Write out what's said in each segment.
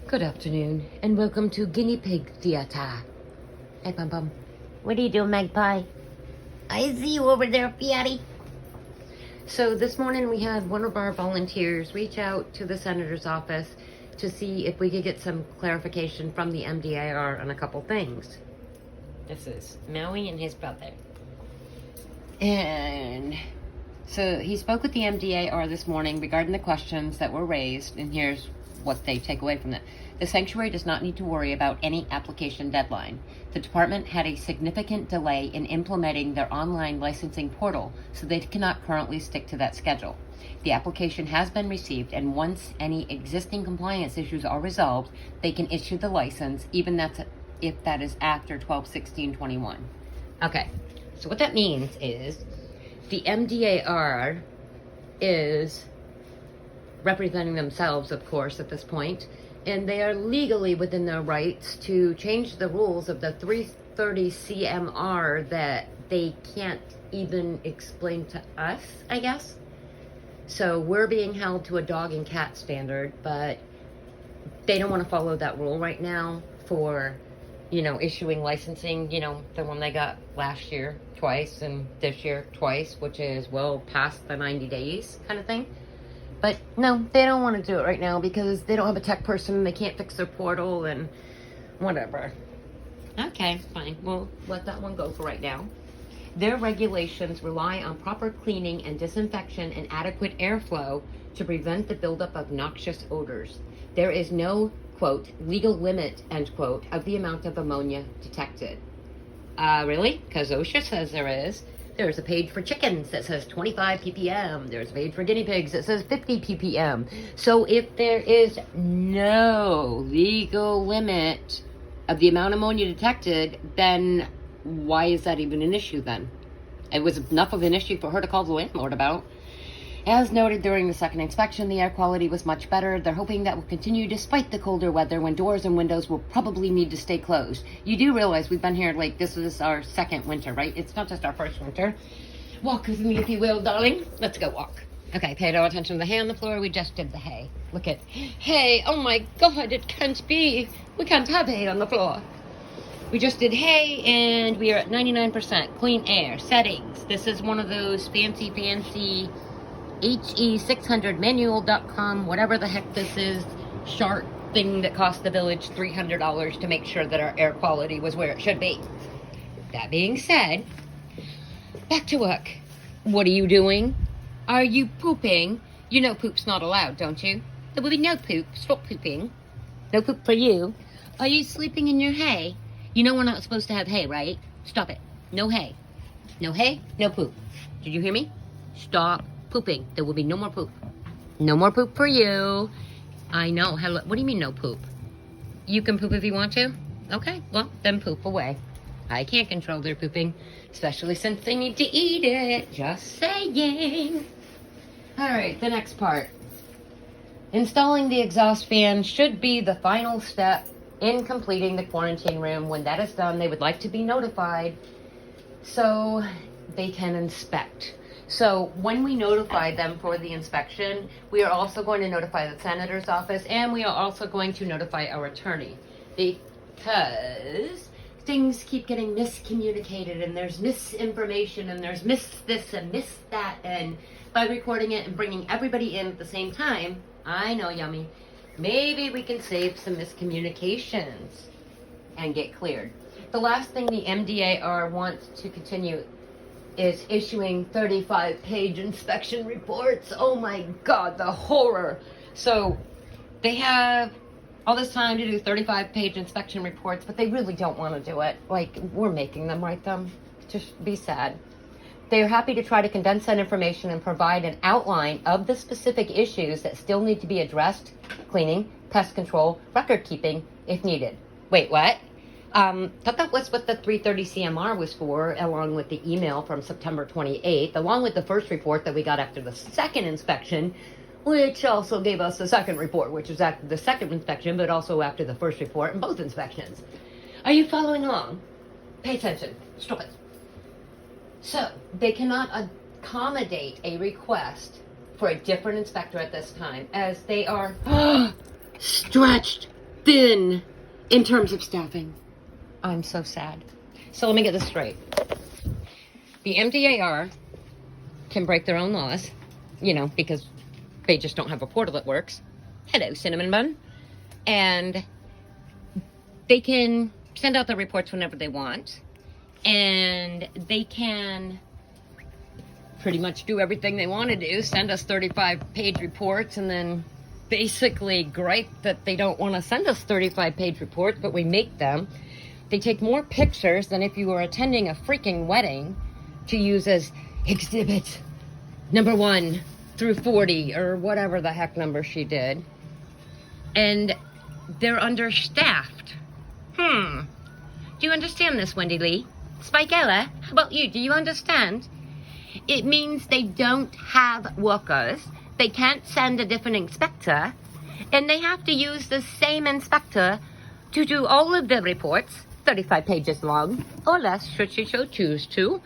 Good afternoon, and welcome to Guinea Pig Theater. Hey, Pum Pum. What are you doing, Magpie? I see you over there, Fiatty. So this morning we had one of our volunteers reach out to the senator's office to see if we could get some clarification from the MDAR on a couple things. This is Maui and his brother. And so he spoke with the MDAR this morning regarding the questions that were raised, and here's what they take away from that. The sanctuary does not need to worry about any application deadline. The department had a significant delay in implementing their online licensing portal, so they cannot currently stick to that schedule. The application has been received, and once any existing compliance issues are resolved, they can issue the license, even if that is after 12/16/21. Okay, so what that means is the MDAR is representing themselves, of course, at this point, and they are legally within their rights to change the rules of the 330 CMR that they can't even explain to us, I guess. So we're being held to a dog and cat standard, but they don't want to follow that rule right now for, issuing licensing, the one they got last year twice and this year twice, which is well past the 90 days kind of thing. But no, they don't want to do it right now because they don't have a tech person and they can't fix their portal and whatever. Okay, fine. We'll let that one go for right now. Their regulations rely on proper cleaning and disinfection and adequate airflow to prevent the buildup of noxious odors. There is no, quote, legal limit, end quote, of the amount of ammonia detected. Really? Because OSHA says there is. There's a page for chickens that says 25 ppm. There's a page for guinea pigs that says 50 ppm. So if there is no legal limit of the amount of ammonia detected, then why is that even an issue then? It was enough of an issue for her to call the landlord about. As noted during the second inspection, the air quality was much better. They're hoping that will continue despite the colder weather when doors and windows will probably need to stay closed. You do realize we've been here, this is our second winter, right? It's not just our first winter. Walk with me if you will, darling. Let's go walk. Okay, pay no attention to the hay on the floor. We just did the hay. Look at hay. Oh my God, it can't be. We can't have hay on the floor. We just did hay and we are at 99% clean air settings. This is one of those fancy HE600manual.com, whatever the heck this is, shark thing that cost the village $300 to make sure that our air quality was where it should be. That being said, back to work. What are you doing? Are you pooping? You know poop's not allowed, don't you? There will be no poop. Stop pooping. No poop for you. Are you sleeping in your hay? You know we're not supposed to have hay, right? Stop it. No hay. No hay, no poop. Did you hear me? Stop pooping. There will be no more poop. No more poop for you. I know. Hello. What do you mean no poop? You can poop if you want to? Okay, well, then poop away. I can't control their pooping, especially since they need to eat it. Just saying. All right, the next part. Installing the exhaust fan should be the final step in completing the quarantine room. When that is done, they would like to be notified so they can inspect. So when we notify them for the inspection, we are also going to notify the senator's office, and we are also going to notify our attorney, because things keep getting miscommunicated and there's misinformation and there's miss this and miss that, and by recording it and bringing everybody in at the same time, I know, yummy, maybe we can save some miscommunications and get cleared. The last thing the MDAR wants to continue is issuing 35-page inspection reports. Oh my God, the horror. So they have all this time to do 35-page inspection reports, but they really don't want to do it. We're making them write them. Just be sad. They are happy to try to condense that information and provide an outline of the specific issues that still need to be addressed: cleaning, pest control, record keeping, if needed. Wait, what? Thought that was what the 330 CMR was for, along with the email from September 28th, along with the first report that we got after the second inspection, which also gave us the second report, which is after the second inspection, but also after the first report in both inspections. Are you following along? Pay attention. Stop it. So, they cannot accommodate a request for a different inspector at this time, as they are stretched thin in terms of staffing. I'm so sad. So let me get this straight. The MDAR can break their own laws, you know, because they just don't have a portal that works. Hello, Cinnamon Bun. And they can send out their reports whenever they want. And they can pretty much do everything they want to do. Send us 35-page reports and then basically gripe that they don't want to send us 35-page reports, but we make them. They take more pictures than if you were attending a freaking wedding to use as exhibit number 1 through 40 or whatever the heck number she did. And they're understaffed. Do you understand this, Wendy Lee? Spike Ella, how about you? Do you understand? It means they don't have workers. They can't send a different inspector. And they have to use the same inspector to do all of the reports, 35 pages long, or less, should she so choose to.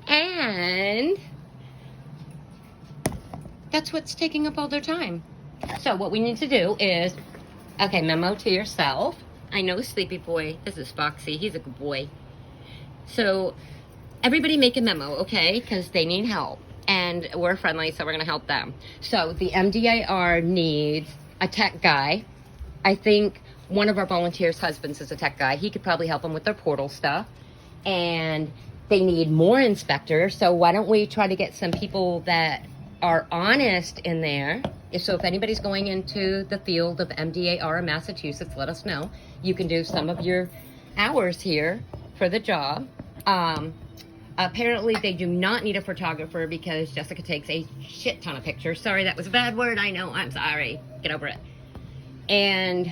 And that's what's taking up all their time. So what we need to do is, okay, memo to yourself. I know Sleepy Boy. This is Foxy. He's a good boy. So everybody make a memo, okay? Because they need help. And we're friendly, so we're going to help them. So the MDAR needs a tech guy. I think one of our volunteers' husbands is a tech guy. He could probably help them with their portal stuff. And they need more inspectors. So why don't we try to get some people that are honest in there? So if anybody's going into the field of MDAR in Massachusetts, let us know. You can do some of your hours here for the job. Apparently they do not need a photographer because Jessica takes a shit ton of pictures. Sorry, that was a bad word. I know, I'm sorry. Get over it. And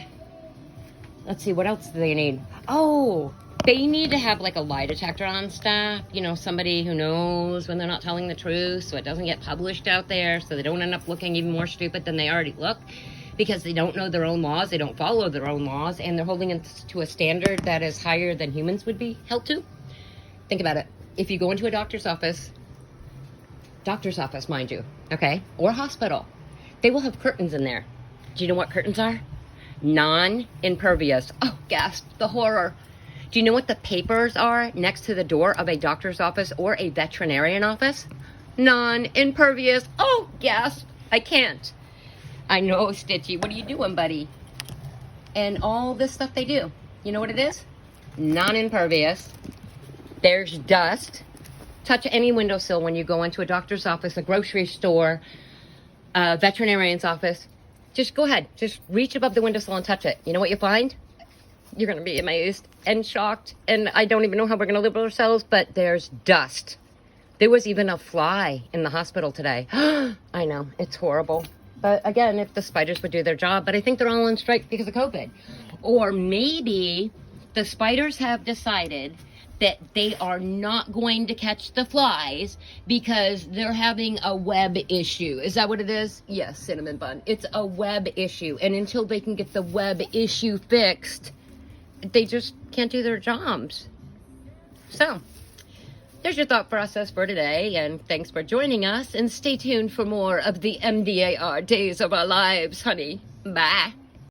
let's see, what else do they need? Oh, they need to have like a lie detector on staff. You know, somebody who knows when they're not telling the truth so it doesn't get published out there, so they don't end up looking even more stupid than they already look because they don't know their own laws, they don't follow their own laws, and they're holding it to a standard that is higher than humans would be held to. Think about it. If you go into a doctor's office, mind you, okay, or hospital, they will have curtains in there. Do you know what curtains are? Non-impervious. Oh, gasp, the horror. Do you know what the papers are next to the door of a doctor's office or a veterinarian office? Non-impervious. Oh, gasp, I can't. I know, Stitchy, what are you doing, buddy? And all this stuff they do, you know what it is? Non-impervious. There's dust. Touch any windowsill when you go into a doctor's office, a grocery store, a veterinarian's office. Just go ahead. Just reach above the windowsill and touch it. You know what you find? You're going to be amazed and shocked. And I don't even know how we're going to live with ourselves, but there's dust. There was even a fly in the hospital today. I know. It's horrible. But again, if the spiders would do their job, but I think they're all on strike because of COVID. Or maybe the spiders have decided that they are not going to catch the flies because they're having a web issue. Is that what it is? Yes, Cinnamon Bun. It's a web issue. And until they can get the web issue fixed, they just can't do their jobs. So, there's your thought process for today. And thanks for joining us. And stay tuned for more of the MDAR Days of Our Lives, honey. Bye.